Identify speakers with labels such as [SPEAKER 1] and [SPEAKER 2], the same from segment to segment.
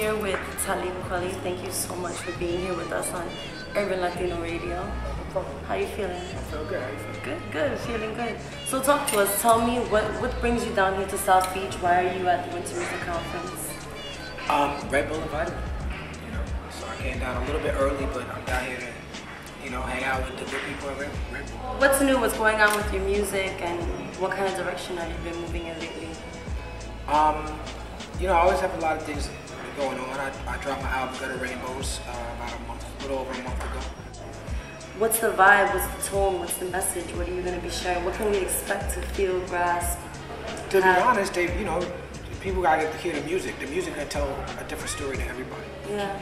[SPEAKER 1] here with Talib Kweli. Thank you so much for being here with us on Urban Latino Radio. How are you feeling?
[SPEAKER 2] I feel good. How you feeling?
[SPEAKER 1] Good, good, feeling good. So talk to us. Tell me what brings you down here to South Beach? Why are you at the Winter Music Conference?
[SPEAKER 2] Red Bull invited me. You know, so I came down a little bit early, but I'm down here to, hang out with the good people at Red Bull.
[SPEAKER 1] What's new? What's going on with your music, and what kind of direction have you been moving in lately?
[SPEAKER 2] I always have a lot of things going on. I dropped my album Gutter Rainbows about a little over a month ago.
[SPEAKER 1] What's the vibe? What's the tone? What's the message? What are you going to be sharing? What can we expect to feel, grasp?
[SPEAKER 2] To be honest, Dave, people gotta get to hear the music. The music can tell a different story to everybody.
[SPEAKER 1] Yeah.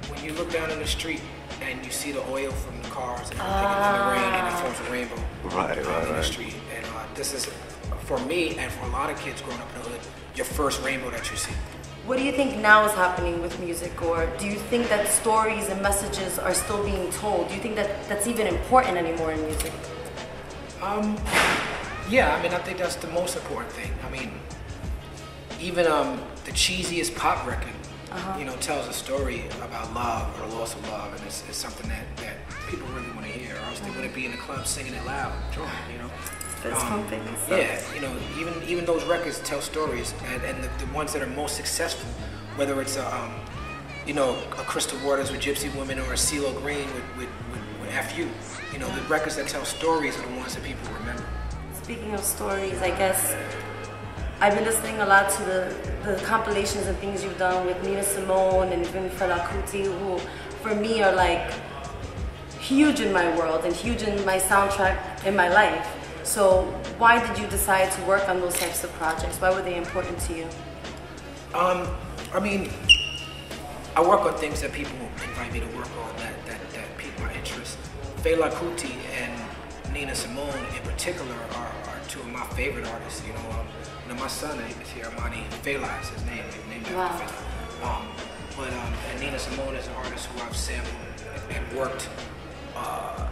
[SPEAKER 2] When you look down in the street and you see the oil from the cars and everything in the rain, and it forms a rainbow in the street. And this is, for me and for a lot of kids growing up in the hood, your first rainbow that you see.
[SPEAKER 1] What do you think now is happening with music, or do you think that stories and messages are still being told? Do you think that that's even important anymore in music?
[SPEAKER 2] Yeah, I think that's the most important thing. Even the cheesiest pop record, tells a story about love or the loss of love, and it's something that people really want to hear, or else they wouldn't be in the club singing it loud, Yeah, even those records tell stories, and the ones that are most successful, whether it's a Crystal Waters with Gypsy Women or a CeeLo Green with FU, the records that tell stories are the ones that people remember.
[SPEAKER 1] Speaking of stories, I guess I've been listening a lot to the compilations and things you've done with Nina Simone and even Fela Kuti, who for me are like huge in my world and huge in my soundtrack in my life. So why did you decide to work on those types of projects? Why were they important to you?
[SPEAKER 2] I work on things that people invite me to work on that pique my interest. Fela Kuti and Nina Simone in particular are two of my favorite artists. My son is here, Amani Fela is his name, named after Fela. And Nina Simone is an artist who I've sampled and worked on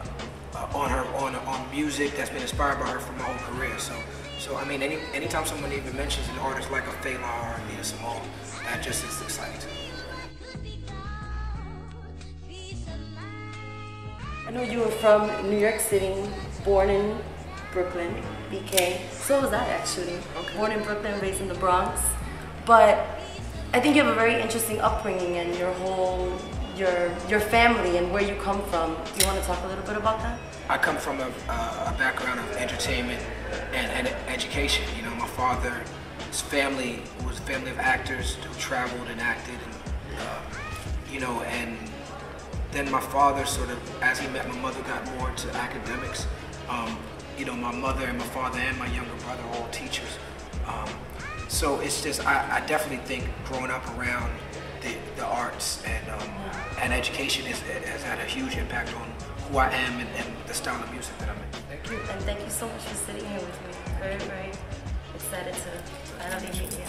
[SPEAKER 2] music that's been inspired by her for my whole career. So anytime someone even mentions an artist like a Fela or Nina Simone, that just is exciting to me.
[SPEAKER 1] I know you were from New York City, born in Brooklyn, BK. So was I actually. Okay. Born in Brooklyn, raised in the Bronx. But I think you have a very interesting upbringing and your family and where you come from. Do you want to talk a little bit about that?
[SPEAKER 2] I come from a background of entertainment and education. My father's family was a family of actors who traveled and acted, and then my father sort of, as he met my mother, got more into academics. My mother and my father and my younger brother are all teachers. So it's just, I definitely think growing up around the arts and education has had a huge impact on who I am and the style of music that I'm in. Thank you.
[SPEAKER 1] And thank you so much for sitting here with me. Very, very excited to finally meet you.